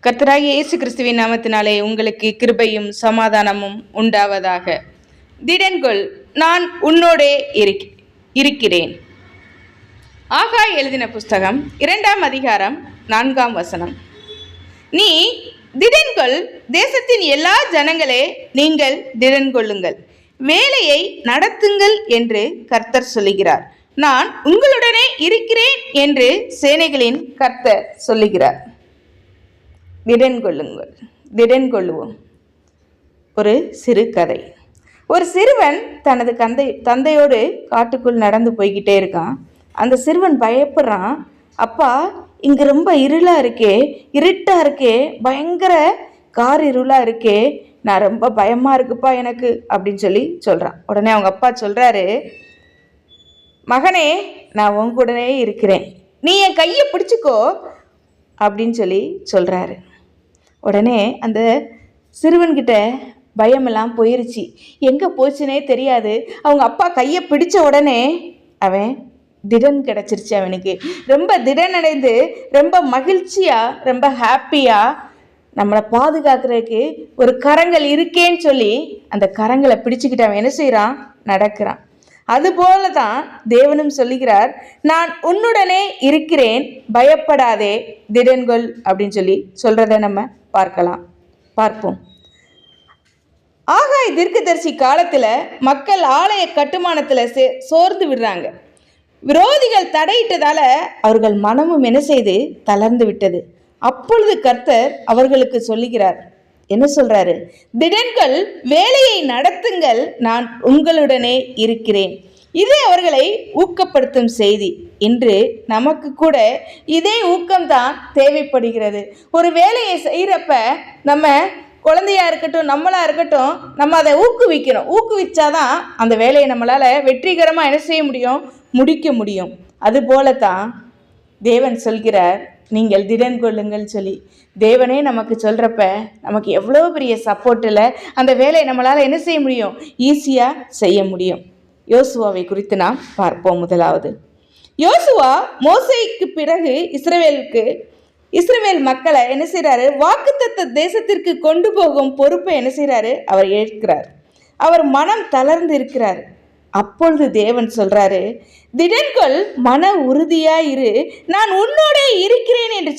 கர்த்தராகிய இயேசு கிறிஸ்துவின் நாமத்தினாலே உங்களுக்கு கிருபையும் சமாதானமும் உண்டாவதாக. திடன்கொள், நான் உன்னோடே இருக்கிறேன். ஆகாய் எழுதின புஸ்தகம் 2ஆம் அதிகாரம் 4ஆம் வசனம். நீ திடன்கொள், தேசத்தின் எல்லா ஜனங்களே நீங்கள் திடன்கொள்ளுங்கள், வேலையை நடத்துங்கள் என்று கர்த்தர் சொல்லுகிறார். நான் உங்களுடனே இருக்கிறேன் என்று சேனைகளின் கர்த்தர் சொல்லுகிறார். திடன் கொள்ளுவோம். ஒரு சிறு கதை. ஒரு சிறுவன் தனது தந்தையோடு காட்டுக்குள் நடந்து போய்கிட்டே இருக்கான். அந்த சிறுவன் பயப்படுறான். அப்பா, இங்கே ரொம்ப இருளாக இருக்கே, இருட்டாக இருக்கே, பயங்கர கார் இருளாக இருக்கே, நான் ரொம்ப பயமாக இருக்குப்பா எனக்கு அப்படின்னு சொல்கிறான். உடனே அவங்க அப்பா சொல்கிறாரு, மகனே, நான் உன் கூடவே இருக்கிறேன், நீ என் கையை பிடிச்சிக்கோ அப்படின்னு சொல்கிறாரு. உடனே அந்த சிறுவன்கிட்ட பயமெல்லாம் போயிருச்சு. எங்கே போச்சுனே தெரியாது. அவங்க அப்பா கையை பிடிச்ச உடனே அவன் திடன் கிடச்சிருச்சு. அவனுக்கு ரொம்ப திடன் அடைந்து ரொம்ப மகிழ்ச்சியாக, ரொம்ப ஹாப்பியாக, நம்மளை பாதுகாக்கிறதுக்கு ஒரு கரங்கள் இருக்கேன்னு அந்த கரங்களை பிடிச்சிக்கிட்டு அவன் என்ன செய்கிறான்? நடக்கிறான். அதுபோல தான் தேவனும் சொல்லுகிறார், நான் உன்னுடனே இருக்கிறேன், பயப்படாதே, திடன்கொள் அப்படின்னு சொல்றதை நம்ம பார்ப்போம். ஆகாய் தீர்க்கதரிசி காலத்தில் மக்கள் ஆலய கட்டுமானத்தில் சோர்ந்து விடுறாங்க. விரோதிகள் தடையிட்டதால அவர்கள் மனமும் என்ன செய்து தளர்ந்து விட்டது. அப்பொழுது கர்த்தர் அவர்களுக்கு சொல்லுகிறார், என்ன சொல்றாரு? திடன்கள், வேலையை நடத்துங்கள், நான் உங்களுடனே இருக்கிறேன். இது அவர்களை ஊக்கப்படுத்தும் செய்தி. இன்று நமக்கு கூட இதே ஊக்கம்தான் தேவைப்படுகிறது. ஒரு வேலையை செய்கிறப்ப நம்ம குழந்தையா இருக்கட்டும், நம்மளா இருக்கட்டும், நம்ம அதை ஊக்குவிக்கணும். ஊக்குவிச்சாதான் அந்த வேலையை நம்மளால் வெற்றிகரமாக என்ன செய்ய முடியும்? முடிக்க முடியும். அதுபோல தான் தேவன் சொல்கிறார், நீங்கள் திடன் கொள்ளுங்கள் தேவனே நமக்கு சொல்கிறப்ப நமக்கு எவ்வளோ பெரிய சப்போர்ட்டில் அந்த வேலையை நம்மளால் என்ன செய்ய முடியும்? ஈஸியாக செய்ய முடியும். யோசுவாவை குறித்து நாம் பார்ப்போம். முதலாவது, யோசுவா மோசேக்கு பிறகு இஸ்ரவேல் மக்களை என்ன செய்கிறாரு? வாக்குத்தத்த தேசத்திற்கு கொண்டு போகும் பொறுப்பை என்ன செய்கிறாரு? அவர் ஏற்கிறார். அவர் மனம் தளர்ந்து இருக்கிறார். அப்பொழுது தேவன் சொல்றாரு, திடன்கொள், மன உறுதியாயிரு, நான் உன்னோட இருக்கிறேன் என்று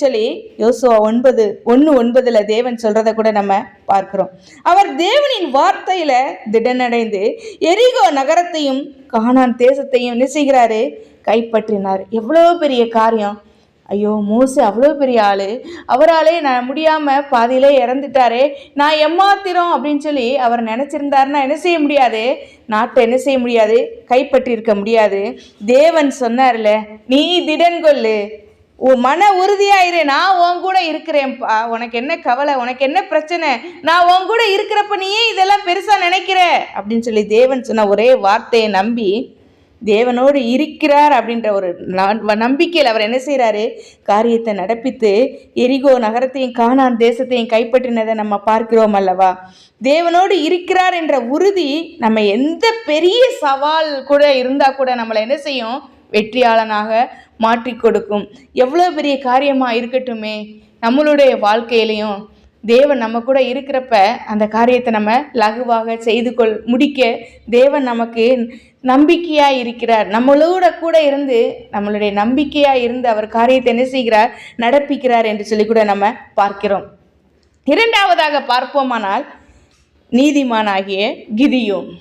யோசுவா 9:1 தேவன் சொல்றதை கூட நம்ம பார்க்கிறோம். அவர் தேவனின் வார்த்தையில திடனடைந்து எரிகோ நகரத்தையும் கானான் தேசத்தையும் என்ன செய்கிறாரு? கைப்பற்றினார். எவ்வளோ பெரிய காரியம்! ஐயோ, மோசே அவ்வளோ பெரிய ஆள், அவராலே நான் முடியாமல் பாதியிலே இறந்துட்டாரே, நான் எம்மாத்திரம் அப்படின்னு அவர் நினச்சிருந்தாருன்னா என்ன செய்ய முடியாது? நாட்டை என்ன செய்ய முடியாது? கைப்பற்றியிருக்க முடியாது. தேவன் சொன்னார்ல, நீ திடன் கொள்ளு, மன உறுதியாயிரு, நான் உன் கூட இருக்கிறேன்ப்பா, உனக்கு என்ன கவலை, உனக்கு என்ன பிரச்சனை, நான் உன் கூட இருக்கிறப்ப நீ ஏன் இதெல்லாம் பெருசாக நினைக்கிற அப்படின்னு தேவன் சொன்ன ஒரே வார்த்தையை நம்பி தேவனோடு இருக்கிறார் அப்படின்ற ஒரு நம்பிக்கையில் அவர் என்ன செய்கிறாரு? காரியத்தை நடப்பித்து எரிகோ நகரத்தையும் கானான் தேசத்தையும் கைப்பற்றினதை நம்ம பார்க்கிறோம் அல்லவா? தேவனோடு இருக்கிறார் என்ற உறுதி நம்ம எந்த பெரிய சவால் கூட இருந்தால் கூட நம்மளை என்ன செய்யும்? வெற்றியாளனாக மாற்றி கொடுக்கும். எவ்வளோ பெரிய காரியமாக இருக்கட்டுமே, நம்மளுடைய வாழ்க்கையிலையும் தேவன் நம்ம கூட இருக்கிறப்ப அந்த காரியத்தை நம்ம லகுவாக முடிக்க தேவன் நமக்கு நம்பிக்கையாக இருக்கிறார். நம்மளோட கூட இருந்து நம்மளுடைய நம்பிக்கையாக இருந்து அவர் காரியத்தை என்ன செய்கிறார்? நடப்பிக்கிறார் என்று கூட நம்ம பார்க்கிறோம். இரண்டாவதாக பார்ப்போமானால், நீதிமானாகிய கிதியோன்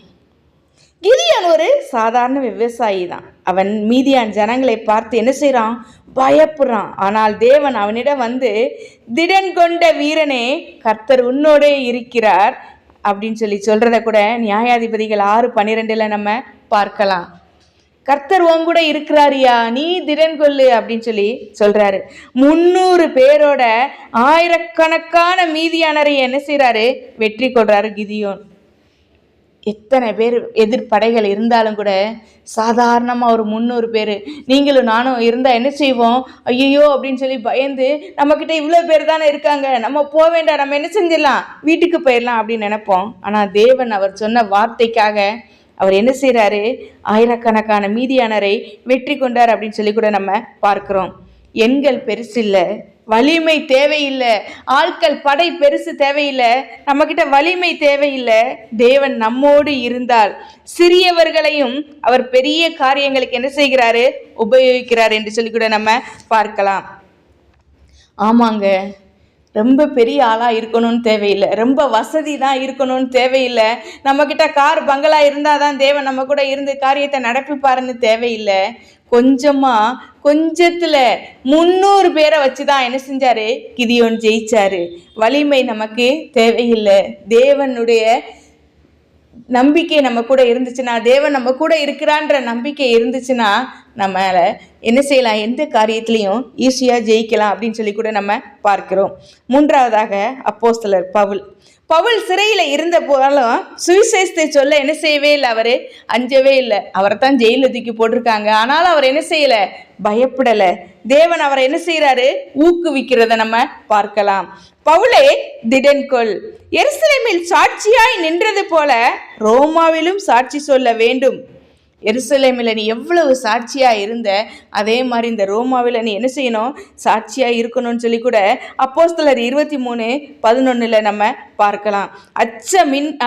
ஒரு சாதாரண விவசாயி தான். அவன் மீதியான் ஜனங்களை பார்த்து என்ன செய்கிறான்? பயப்படுறான். ஆனால் தேவன் அவனிடம் வந்து, திடன் கொண்ட வீரனே, கர்த்தர் உன்னோடே இருக்கிறார் அப்படின்னு சொல்றத கூட நியாயாதிபதிகள் 6:12 நம்ம பார்க்கலாம். கர்த்தர் உன் கூட இருக்கிறாரியா, நீ திடன் கொள்ளு அப்படின்னு சொல்றாரு. 300 பேரோட ஆயிரக்கணக்கான மீதியானரை என்ன செய்யறாரு? வெற்றி கொள்றாரு கிதியோன். எத்தனை பேர் எதிர்ப்படைகள் இருந்தாலும் கூட சாதாரணமாக ஒரு 300 பேர் நீங்களும் நானும் இருந்தால் என்ன செய்வோம்? ஐயோ அப்படின்னு பயந்து, நம்மக்கிட்ட இவ்வளோ பேர் தானே இருக்காங்க, நம்ம போக வேண்டாம், நம்ம என்ன செஞ்சிடலாம், வீட்டுக்கு போயிடலாம் அப்படின்னு நினைப்போம். ஆனால் தேவன் அவர் சொன்ன வார்த்தைக்காக அவர் என்ன செய்கிறாரு? ஆயிரக்கணக்கான மீதியானரை வெற்றி கொண்டார் அப்படின்னு கூட நம்ம பார்க்குறோம். எண்கள் பெருசில்லை, வலிமை தேவையில்லை, ஆட்கள் படை பெருசு தேவையில்லை, நம்ம கிட்ட வலிமை தேவையில்லை. தேவன் நம்மோடு இருந்தால் சிறியவர்களையும் அவர் பெரிய காரியங்களுக்கு என்ன செய்கிறாரு, உபயோகிக்கிறார் என்று சொல்லி கூட நம்ம பார்க்கலாம். ஆமாங்க, ரொம்ப பெரிய ஆளாக இருக்கணும்னு தேவையில்லை, ரொம்ப வசதி தான் இருக்கணும்னு தேவையில்லை, நம்மக்கிட்ட கார் பங்களா இருந்தால் தான் தேவன் நம்ம கூட இருந்து காரியத்தை நடப்பிப்பாருன்னு தேவையில்லை. கொஞ்சத்தில் 300 பேரை வச்சு தான் என்ன செஞ்சாரு, கிதியோன் ஜெயிச்சாரு. வலிமை நமக்கு தேவையில்லை. தேவனுடைய நம்பிக்கை நம்ம கூட இருந்துச்சுன்னா, தேவன் நம்ம கூட இருக்கிறான்ற நம்பிக்கை இருந்துச்சுன்னா, நம்மள என்ன செய்யலாம், எந்த காரியத்திலையும் ஈஸியாக ஜெயிக்கலாம் அப்படின்னு சொல்லி கூட நம்ம பார்க்கிறோம். 3வதாக அப்போஸ்தலர் பவுல் சிறையில் இருந்த போதாலும் சுவிசேஷத்தை சொல்ல என்ன செய்யவே இல்லை, அவர் அஞ்சவே இல்லை. அவரை தான் ஜெயிலில் தூக்கி போட்டிருக்காங்க, ஆனாலும் அவர் என்ன செய்யலை, பயப்படலை. தேவன் அவரை என்ன செய்கிறாரு, ஊக்குவிக்கிறத நம்ம பார்க்கலாம். பவுலே திடன்கொள், எருசலேமில் சாட்சியாய் நின்றது போல ரோமாவிலும் சாட்சி சொல்ல வேண்டும். எருசலேமில் நீ எவ்வளவு சாட்சியாக இருந்த, அதே மாதிரி இந்த ரோமாவில் நீ என்ன செய்யணும், சாட்சியாக இருக்கணும்னு சொல்லி கூட அப்போஸ்தலர் 23:11 நம்ம பார்க்கலாம்.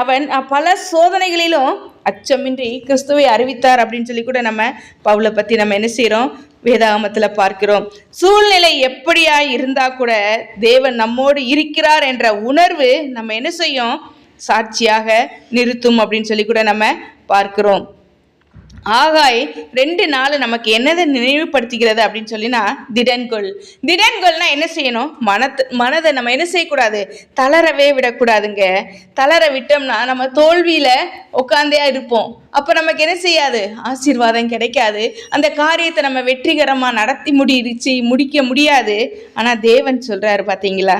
அவன் பல சோதனைகளிலும் அச்சமின்றி கிறிஸ்துவை அறிவித்தார் அப்படின்னு சொல்லி கூட நம்ம பவுலை பற்றி நம்ம என்ன செய்கிறோம், வேதாகமத்தில் பார்க்கிறோம். சூழ்நிலை எப்படியா இருந்தா கூட தேவன் நம்மோடு இருக்கிறார் என்ற உணர்வு நம்ம என்ன செய்யும், சாட்சியாக நிறுத்தும் அப்படின்னு சொல்லி கூட நம்ம பார்க்கிறோம். ஆகாய் 2:4 நமக்கு என்னதை நினைவுபடுத்திக்கிறது அப்படின்னு சொல்லினா, திடன்கொள்னா என்ன செய்யணும், மனதை நம்ம என்ன செய்யக்கூடாது, தளரவே விடக்கூடாதுங்க. தளர விட்டோம்னா நம்ம தோல்வியில் உட்காந்தே இருப்போம். அப்போ நமக்கு என்ன செய்யாது, ஆசீர்வாதம் கிடைக்காது. அந்த காரியத்தை நம்ம வெற்றிகரமாக நடத்தி முடிக்க முடியாது. ஆனால் தேவன் சொல்கிறாரு பார்த்தீங்களா,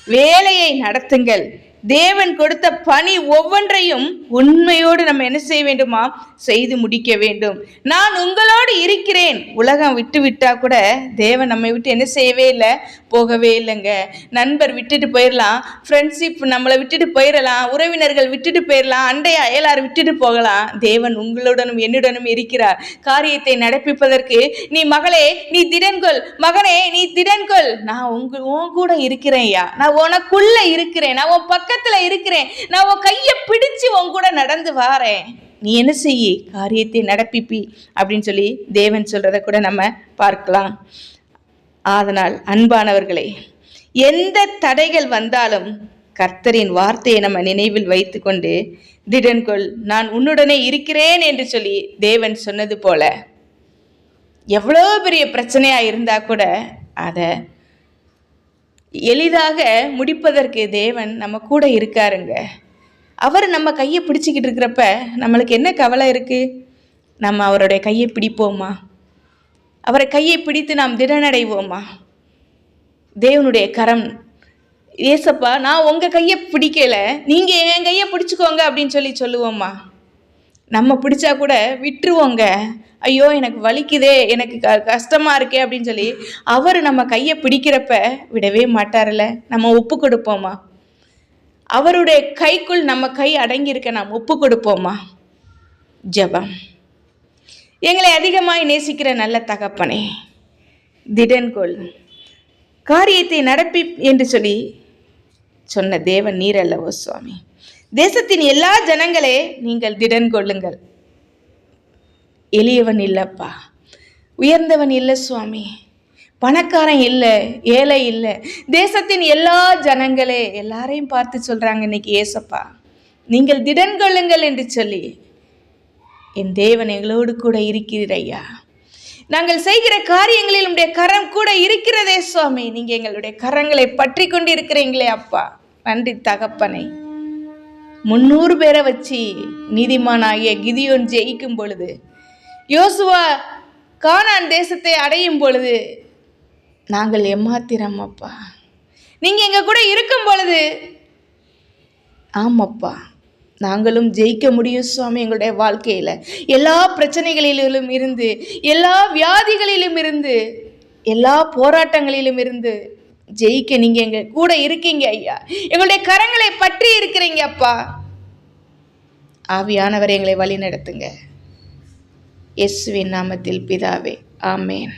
வேலையை நடத்துங்கள், தேவன் கொடுத்த பணி ஒவ்வொன்றையும் உண்மையோடு நம்ம என்ன செய்ய வேண்டுமா, செய்து முடிக்க வேண்டும். நான் உங்களோடு இருக்கிறேன். உலகம் விட்டு விட்டா கூட தேவன் நம்மை விட்டு என்ன செய்யவே இல்லை, போகவே இல்லைங்க. நண்பர் விட்டுட்டு போயிடலாம், ஃப்ரெண்ட்ஷிப் நம்மளை விட்டுட்டு போயிடலாம், உறவினர்கள் விட்டுட்டு போயிடலாம், அண்டை அயலார் விட்டுட்டு போகலாம். தேவன் உங்களுடனும் என்னுடனும் இருக்கிறார். காரியத்தை நடப்பிப்பதற்கு நீ மகளே நீ திடன்கொள், மகனே நீ திடன்கொள், நான் உன் கூட இருக்கிறேன்யா, நான் உனக்குள்ள இருக்கிறேன், நான் உன் பக்கத்தில் இருக்கிறேன், நான் உன் கையை பிடிச்சு உன் கூட நடந்து வாரேன், நீ என்ன செய்ய, காரியத்தை நடப்பிப்பி அப்படின்னு சொல்லி தேவன் சொல்றதை கூட நம்ம பார்க்கலாம். அதனால் அன்பானவர்களே, எந்த தடைகள் வந்தாலும் கர்த்தரின் வார்த்தையை நம்ம நினைவில் வைத்து கொண்டு திடன்கொள், நான் உன்னுடனே இருக்கிறேன் என்று சொல்லி தேவன் சொன்னது போல எவ்வளோ பெரிய பிரச்சனையா இருந்தா கூட அதை எளிதாக முடிப்பதற்கு தேவன் நம்ம கூட இருக்காருங்க. அவர் நம்ம கையை பிடிச்சிக்கிட்டு இருக்கிறப்ப நம்மளுக்கு என்ன கவலை இருக்குது? நம்ம அவருடைய கையை பிடிப்போமா? அவரை கையை பிடித்து நாம் திடனடைவோமா? தேவனுடைய கரம், ஏசப்பா நான் உங்கள் கையை பிடிக்கல, நீங்கள் என் கையை பிடிச்சிக்கோங்க அப்படின்னு சொல்லி சொல்லுவோமா? நம்ம பிடிச்சா கூட விட்டுருவோங்க. ஐயோ எனக்கு வலிக்குதே, எனக்கு கஷ்டமாக இருக்கே அப்படின்னு சொல்லி அவர் நம்ம கையை பிடிக்கிறப்ப விடவே மாட்டார்ல. நம்ம ஒப்பு கொடுப்போமா? அவருடைய கைக்குள் நம்ம கை அடங்கியிருக்க நாம் ஒப்பு கொடுப்போமா? ஜெபம். எங்களை அதிகமாய் நேசிக்கிற நல்ல தகப்பனே, திடன்கொள், காரியத்தை நடப்பி என்று சொல்லி சொன்ன தேவன் நீர் அல்லவோ சுவாமி. தேசத்தின் எல்லா ஜனங்களே நீங்கள் திடன் கொள்ளுங்கள். எளியவன் இல்லைப்பா, உயர்ந்தவன் இல்லை சுவாமி, பணக்காரன் இல்லை, ஏழை இல்லை, தேசத்தின் எல்லா ஜனங்களே எல்லாரையும் பார்த்து சொல்கிறாங்க இன்னைக்கு, ஏசப்பா நீங்கள் திடன் கொள்ளுங்கள் என்று சொல்லி என் தேவன் எங்களோடு கூட இருக்கிறீர் ஐயா. நாங்கள் செய்கிற காரியங்களில் உடைய கரம் கூட இருக்கிறதே சுவாமி. நீங்கள் எங்களுடைய கரங்களை பற்றி கொண்டு இருக்கிறீங்களே அப்பா, நன்றி தகப்பனை. 300 பேரை வச்சு நீதிமானாகிய கிதியோன் ஜெயிக்கும் பொழுது, யோசுவா கானான் தேசத்தை அடையும் பொழுது நாங்கள் எம்மாத்திரம் அப்பா, நீங்கள் எங்கள் கூட இருக்கும் பொழுது ஆமாப்பா நாங்களும் ஜெயிக்க முடியும் சுவாமி. எங்களுடைய வாழ்க்கையில் எல்லா பிரச்சனைகளிலும் இருந்து, எல்லா வியாதிகளிலும் இருந்து, எல்லா போராட்டங்களிலும் இருந்து ஜெயிக்க நீங்கள் எங்கள் கூட இருக்கீங்க ஐயா. எங்களுடைய கரங்களை பற்றி இருக்கிறீங்க அப்பா. ஆவியானவர் எங்களை வழி நடத்துங்க. இயேசுவின் நாமத்தில் பிதாவே, ஆமேன்.